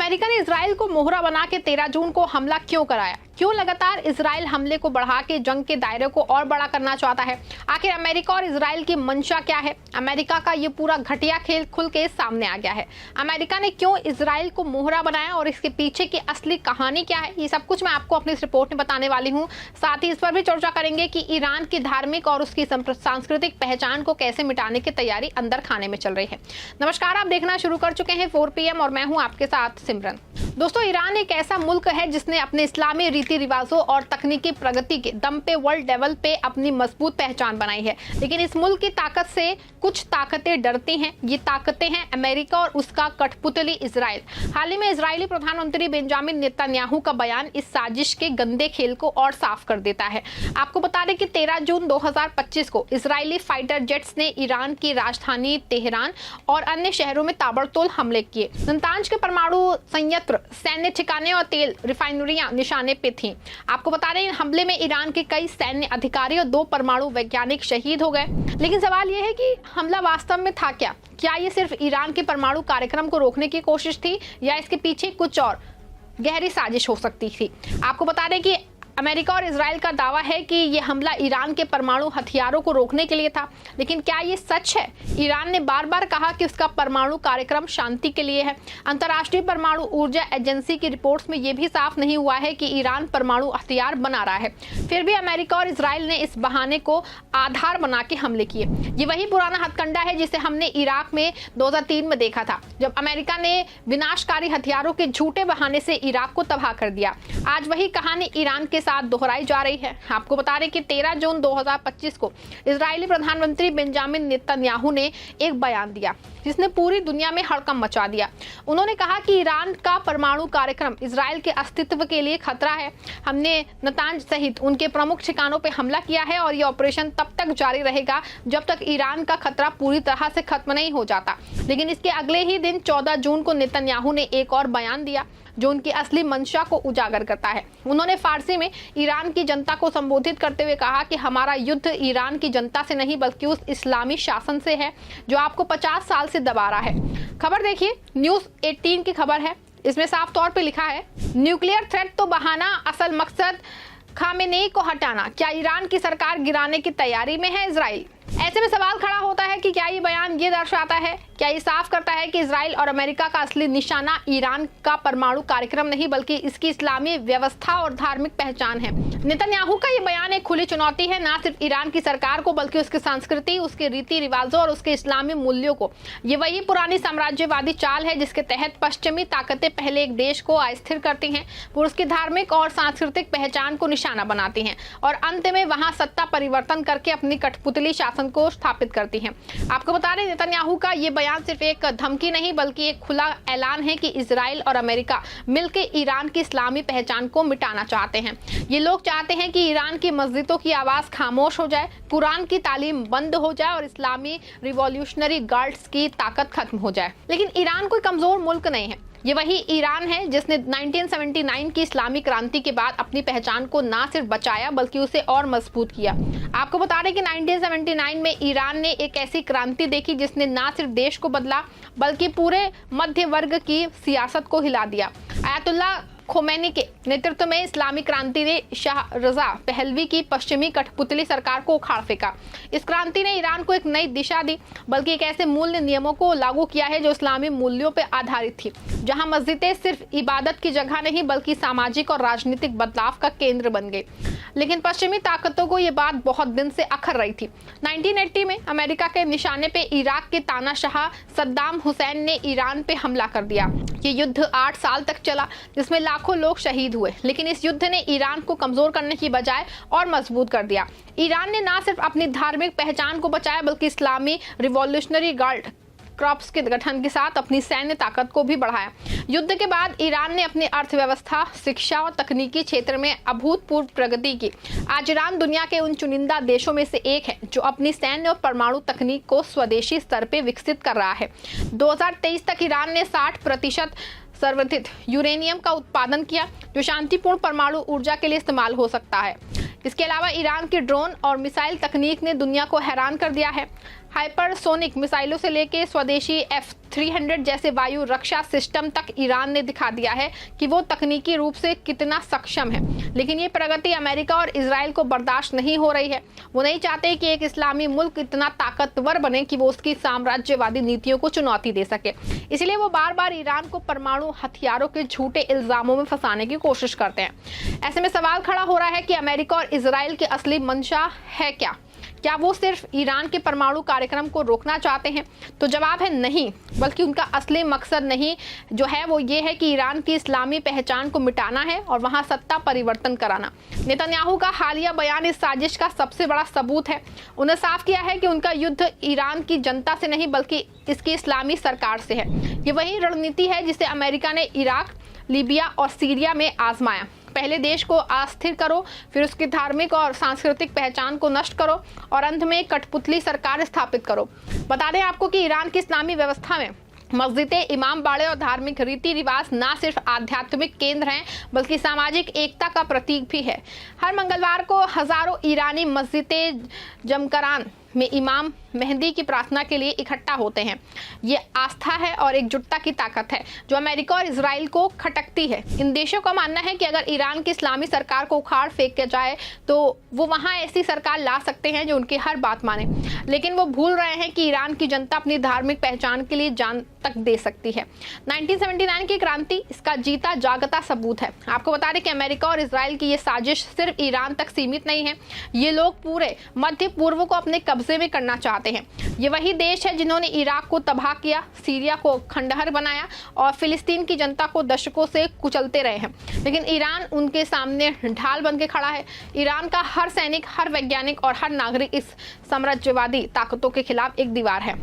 America ने Israel को मोहरा बना के 13 जून को हमला क्यों कराया? क्यों लगातार इजराइल हमले को बढ़ा के जंग के दायरे को और बड़ा करना चाहता है? आखिर अमेरिका और इजराइल की मंशा क्या है? अमेरिका का ये पूरा घटिया खेल खुल के सामने आ गया है। अमेरिका ने क्यों इजराइल को मोहरा बनाया और इसके पीछे की असली कहानी क्या है? ये सब कुछ मैं आपको अपनी इस रिपोर्ट में बताने वाली हूँ। साथ ही इस पर भी चर्चा करेंगे कि ईरान की धार्मिक और उसकी सांस्कृतिक पहचान को कैसे मिटाने की तैयारी अंदर खाने में चल रही है। नमस्कार, आप देखना शुरू कर चुके हैं 4 PM और मैं हूँ आपके साथ सिमरन। दोस्तों, ईरान एक ऐसा मुल्क है जिसने अपने इस्लामी रीति रिवाजों और तकनीकी प्रगति के दम पे वर्ल्ड लेवल पे अपनी मजबूत पहचान बनाई है। लेकिन इस मुल्क की ताकत से कुछ ताकतें डरती हैं। ये ताकतें हैं अमेरिका और उसका कठपुतली इजराइल। हाल ही में इजरायली प्रधानमंत्री बेंजामिन नेतन्याहू का बयान इस साजिश के गंदे खेल को और साफ कर देता है। आपको बता दें कि 13 जून 2025 को इजरायली फाइटर जेट्स ने ईरान की राजधानी तेहरान और अन्य शहरों में ताबड़तोड़ हमले किए। नतांज के परमाणु संयंत्र, सैन्य ठिकाने और तेल रिफाइनरियां निशाने पे थीं। आपको बता दें, हमले में ईरान के कई सैन्य अधिकारी और 2 परमाणु वैज्ञानिक शहीद हो गए। लेकिन सवाल यह है कि हमला वास्तव में था क्या? क्या ये सिर्फ ईरान के परमाणु कार्यक्रम को रोकने की कोशिश थी या इसके पीछे कुछ और गहरी साजिश हो सकती थी? आपको बता दें कि अमेरिका और इजराइल का दावा है कि यह हमला ईरान के परमाणु हथियारों को रोकने के लिए था। लेकिन क्या ये सच है? ईरान ने बार बार कहा कि उसका परमाणु कार्यक्रम शांति के लिए है। अंतर्राष्ट्रीय परमाणु ऊर्जा एजेंसी की रिपोर्ट्स में यह भी साफ नहीं हुआ है कि ईरान परमाणु हथियार बना रहा है। फिर भी अमेरिका और इजराइल ने इस बहाने को आधार बना के हमले किए। ये वही पुराना हथकंडा है जिसे हमने इराक में 2003 में देखा था, जब अमेरिका ने विनाशकारी हथियारों के झूठे बहाने से इराक को तबाह कर दिया। आज वही कहानी ईरान के साथ दोहराई जा रही है। आपको बता दें कि 13 जून 2025 को इजरायली प्रधानमंत्री बेंजामिन नेतन्याहू ने एक बयान दिया जिसने पूरी दुनिया में हड़कंप मचा दिया। उन्होंने कहा कि ईरान का परमाणु कार्यक्रम इजराइल के अस्तित्व के लिए खतरा है। हमने नतांज सहित उनके प्रमुख ठिकानों पर हमला किया है और यह ऑपरेशन तब तक जारी रहेगा जब तक ईरान का खतरा पूरी तरह से खत्म नहीं हो जाता। लेकिन इसके अगले ही दिन 14 जून को नेतन्याहू ने एक और बयान दिया जो उनकी असली मंशा को उजागर करता है। उन्होंने फारसी में ईरान की जनता को संबोधित करते हुए कहा कि हमारा युद्ध ईरान की जनता से नहीं बल्कि उस इस्लामी शासन से है जो आपको 50 साल से दबा रहा है। खबर देखिए, न्यूज़ 18 की खबर है। इसमें साफ तौर पे लिखा है, न्यूक्लियर थ्रेट तो बहाना, असल मकसद खामेनेई को हटाना। क्या ईरान की सरकार गिराने की तैयारी में है इजराइल? ऐसे में सवाल खड़ा होता है कि क्या ये बयान ये दर्शाता है, क्या ये साफ करता है कि इजराइल और अमेरिका का असली निशाना ईरान का परमाणु कार्यक्रम नहीं बल्कि इसकी इस्लामी व्यवस्था और धार्मिक पहचान है? नेतन्याहू का ये बयान एक खुली चुनौती है न सिर्फ ईरान की सरकार को बल्कि उसकी संस्कृति, उसके रीति रिवाजों और उसके इस्लामी मूल्यों को। ये वही पुरानी साम्राज्यवादी चाल है जिसके तहत पश्चिमी ताकतें पहले एक देश को अस्थिर करती हैं, फिर उसकी धार्मिक और सांस्कृतिक पहचान को निशाना बनाती हैं और अंत में वहां सत्ता परिवर्तन करके अपनी कठपुतली शासन को स्थापित करती हैं। आपको बता दें, नेतन्याहू का ये बयान सिर्फ एक धमकी नहीं बल्कि एक खुला ऐलान है कि इजराइल और अमेरिका मिलकर ईरान की इस्लामी पहचान को मिटाना चाहते हैं। ये लोग चाहते हैं कि ईरान की मस्जिदों की आवाज खामोश हो जाए, कुरान की तालीम बंद हो जाए और इस्लामी रिवॉल्यूशनरी गार्ड्स की ताकत खत्म हो जाए। लेकिन ईरान कोई कमजोर मुल्क नहीं है। ये वही ईरान है जिसने 1979 की इस्लामी क्रांति के बाद अपनी पहचान को ना सिर्फ बचाया बल्कि उसे और मजबूत किया। आपको बता दें कि 1979 में ईरान ने एक ऐसी क्रांति देखी जिसने ना सिर्फ देश को बदला बल्कि पूरे मध्य वर्ग की सियासत को हिला दिया। आयतुल्लाह खोमेनी के नेतृत्व में इस्लामी क्रांति ने शाह रजा पहलवी की पश्चिमी कठपुतली सरकार को उखाड़ फेंका। इस क्रांति ने ईरान को एक नई दिशा दी बल्कि एक ऐसे मूल्य नियमों को लागू किया है जो इस्लामी मूल्यों पर आधारित थी, जहां मस्जिदें सिर्फ इबादत की जगह नहीं बल्कि सामाजिक और राजनीतिक बदलाव का केंद्र बन गई। लेकिन पश्चिमी ताकतों को ये बात बहुत दिन से अखर रही थी। 1980 में अमेरिका के निशाने पे इराक के तानाशाह सद्दाम हुसैन ने ईरान पे हमला कर दिया। ये युद्ध 8 साल तक चला जिसमें लाखों लोग शहीद हुए। लेकिन इस युद्ध ने ईरान को कमजोर करने की बजाय और मजबूत कर दिया। ईरान ने ना सिर्फ अपनी धार्मिक पहचान को बचाया बल्कि इस्लामी रिवॉल्यूशनरी गार्ड क्रॉप्स के गठन के साथ अपनी सैन्य ताकत को भी बढ़ाया। युद्ध के बाद ईरान ने अपनी अर्थव्यवस्था, शिक्षा और तकनीकी क्षेत्र में अभूतपूर्व प्रगति की। आज ईरान दुनिया के उन चुनिंदा देशों में से एक है जो अपनी सैन्य और परमाणु तकनीक को स्वदेशी स्तर पर विकसित कर रहा है। 2023 तक ईरान ने 60% संवर्धित यूरेनियम का उत्पादन किया जो शांतिपूर्ण परमाणु ऊर्जा के लिए इस्तेमाल हो सकता है। इसके अलावा ईरान की ड्रोन और मिसाइल तकनीक ने दुनिया को हैरान कर दिया है। हाइपरसोनिक मिसाइलों से लेकर स्वदेशी F-300 जैसे वायु रक्षा सिस्टम तक ईरान ने दिखा दिया है कि वो तकनीकी रूप से कितना सक्षम है। लेकिन ये प्रगति अमेरिका और इजराइल को बर्दाश्त नहीं हो रही है। वो नहीं चाहते कि एक इस्लामी मुल्क इतना ताकतवर बने कि वो उसकी साम्राज्यवादी नीतियों को चुनौती दे सके। इसलिए वो बार बार ईरान को परमाणु हथियारों के झूठे इल्जामों में फंसाने की कोशिश करते हैं। ऐसे में सवाल खड़ा हो रहा है कि अमेरिका और इजराइल की असली मंशा है क्या वो सिर्फ ईरान के परमाणु कार्यक्रम को रोकना चाहते हैं? तो जवाब है नहीं, बल्कि उनका असली मकसद नहीं जो है वो ये है कि ईरान की इस्लामी पहचान को मिटाना है और वहां सत्ता परिवर्तन कराना। नेतन्याहू का हालिया बयान इस साजिश का सबसे बड़ा सबूत है। उन्हें साफ किया है कि उनका युद्ध ईरान की जनता से नहीं बल्कि इसकी इस्लामी सरकार से है। ये वही रणनीति है जिसे अमेरिका ने इराक, लीबिया और सीरिया में आजमाया। पहले देश को अस्थिर करो, फिर उसकी धार्मिक और सांस्कृतिक पहचान को नष्ट करो और अंत में कठपुतली सरकार स्थापित करो। बता दें आपको कि ईरान की इस्लामी व्यवस्था में मस्जिदें, इमाम बाड़े और धार्मिक रीति रिवाज न सिर्फ आध्यात्मिक केंद्र हैं बल्कि सामाजिक एकता का प्रतीक भी है। हर मंगलवार को हजारों ईरानी मस्जिदें जमकरान में इमाम मेहंदी की प्रार्थना के लिए इकट्ठा होते हैं। ये आस्था है और एकजुटता की ताकत है जो अमेरिका और इजराइल को खटकती है। इन देशों का मानना है कि अगर ईरान की इस्लामी सरकार को उखाड़ फेंक जाए तो वो वहां ऐसी सरकार ला सकते हैं जो उनकी हर बात माने। लेकिन वो भूल रहे हैं कि ईरान की जनता अपनी धार्मिक पहचान के लिए जान तक दे सकती है। 1979 की क्रांति इसका जीता जागता सबूत है। आपको बता दें कि अमेरिका और इजराइल की ये साजिश सिर्फ ईरान तक सीमित नहीं है। ये लोग पूरे मध्य पूर्व को अपने कब्जे में करना चाहते हैं। ये वही देश है जिन्होंने इराक को तबाह किया, सीरिया को खंडहर बनाया और फिलिस्तीन की जनता को दशकों से कुचलते रहे हैं। लेकिन ईरान उनके सामने ढाल बन के खड़ा है। ईरान का हर सैनिक, हर वैज्ञानिक और हर नागरिक इस साम्राज्यवादी ताकतों के खिलाफ एक दीवार है।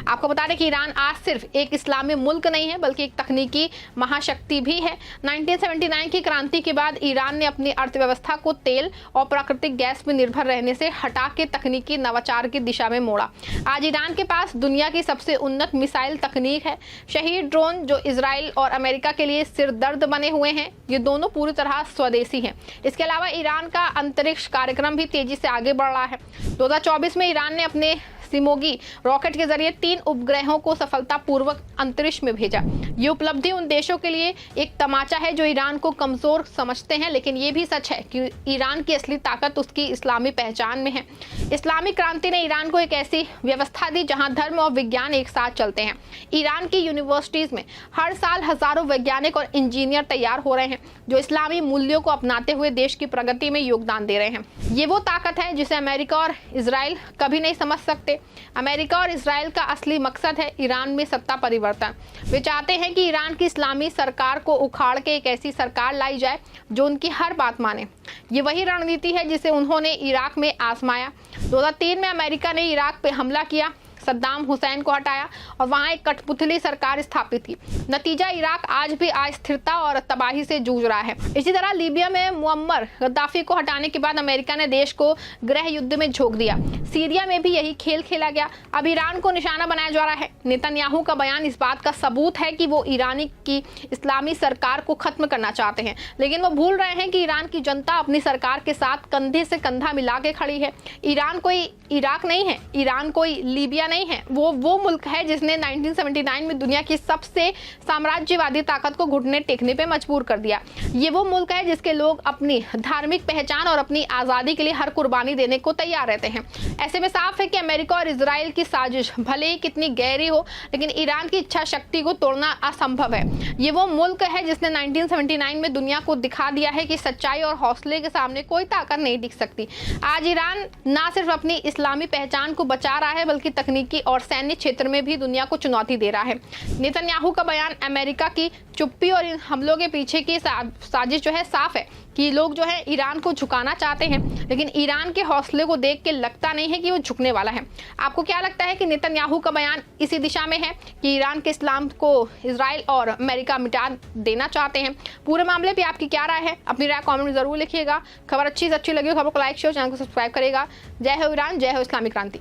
आपको बता दें कि ईरान आज सिर्फ एक इस्लामी मुल्क नहीं है बल्कि एक तकनीकी महाशक्ति भी है। 1979 की क्रांति के बाद ईरान ने अपनी अर्थव्यवस्था को तेल और प्राकृतिक गैस पर निर्भर रहने से हटा के तकनीकी नवाचार की दिशा में मोड़ा। आज ईरान के पास दुनिया की सबसे उन्नत मिसाइल तकनीक है। शहीद ड्रोन जो इजराइल और अमेरिका के लिए सिरदर्द बने हुए हैं, ये दोनों पूरी तरह स्वदेशी हैं। इसके अलावा ईरान का अंतरिक्ष कार्यक्रम भी तेजी से आगे बढ़ रहा है। 2024 में ईरान ने अपने सिमोगी रॉकेट के जरिए 3 उपग्रहों को सफलतापूर्वक अंतरिक्ष में भेजा। ये उपलब्धि उन देशों के लिए एक तमाचा है जो ईरान को कमजोर समझते हैं, लेकिन ये भी सच है कि ईरान की असली ताकत उसकी इस्लामी पहचान में है। इस्लामिक क्रांति ने ईरान को एक ऐसी व्यवस्था दी जहां धर्म और विज्ञान एक साथ चलते हैं। ईरान की यूनिवर्सिटीज में हर साल हजारों वैज्ञानिक और इंजीनियर तैयार हो रहे हैं जो इस्लामी मूल्यों को अपनाते हुए देश की प्रगति में योगदान दे रहे हैं। ये वो ताकत है जिसे अमेरिका और इजराइल कभी नहीं समझ सकते। अमेरिका और इजराइल का असली मकसद है ईरान में सत्ता परिवर्तन। वे चाहते हैं कि ईरान की इस्लामी सरकार को उखाड़ के एक ऐसी सरकार लाई जाए जो उनकी हर बात माने। ये वही रणनीति है जिसे उन्होंने इराक में आजमाया। 2003 में अमेरिका ने इराक पे हमला किया, सद्दाम हुसैन को हटाया और वहां एक कठपुतली सरकार स्थापित की। नतीजा इराक आज भी अस्थिरता और तबाही से जूझ रहा है। इसी तरह लीबिया में मुअम्मर गद्दाफी को हटाने के बाद अमेरिका ने देश को गृह युद्ध में झोंक दिया। सीरिया में भी यही खेल खेला गया। अब ईरान को निशाना बनाया जा रहा है। नेतन्याहू का बयान इस बात का सबूत है कि वो ईरानी की इस्लामी सरकार को खत्म करना चाहते हैं, लेकिन वो भूल रहे हैं कि ईरान की जनता अपनी सरकार के साथ कंधे से कंधा मिला के खड़ी है। ईरान कोई इराक नहीं है, ईरान कोई लीबिया नहीं है। वो मुल्क है जिसने 1979 में दुनिया की सबसे साम्राज्यवादी ताकत को घुटने टेकने पे मजबूर कर दिया। ये वो मुल्क है जिसके लोग अपनी धार्मिक पहचान और अपनी आजादी के लिए हर कुर्बानी देने को तैयार रहते हैं। ऐसे में साफ है कि अमेरिका और इजराइल की साजिश भले ही कितनी गहरी हो, लेकिन ईरान की इच्छा शक्ति को तोड़ना असंभव है। ये वो मुल्क है जिसने 1979 में दुनिया को दिखा दिया है कि सच्चाई और हौसले के सामने कोई ताकत नहीं टिक सकती। आज ईरान ना सिर्फ अपनी इस्लामी पहचान को बचा रहा है बल्कि तकनीकी और सैन्य क्षेत्र में भी दुनिया को चुनौती दे रहा है। नेतन्याहू का बयान अमेरिका की चुप्पी और इन हमलों के पीछे की साजिश जो है साफ है कि लोग जो है ईरान को झुकाना चाहते हैं, लेकिन ईरान के हौसले को देख के लगता नहीं है कि वो झुकने वाला है। आपको क्या लगता है कि नेतन्याहू का बयान इसी दिशा में है कि ईरान के इस्लाम को इजराइल और अमेरिका मिटा देना चाहते हैं? पूरे मामले पे आपकी क्या राय है? अपनी राय कमेंट में जरूर लिखिएगा। खबर अच्छी से अच्छी लगी हो खबर को लाइक शेयर, चैनल को सब्सक्राइब करेगा। जय हो ईरान, जय हो इस्लामी क्रांति।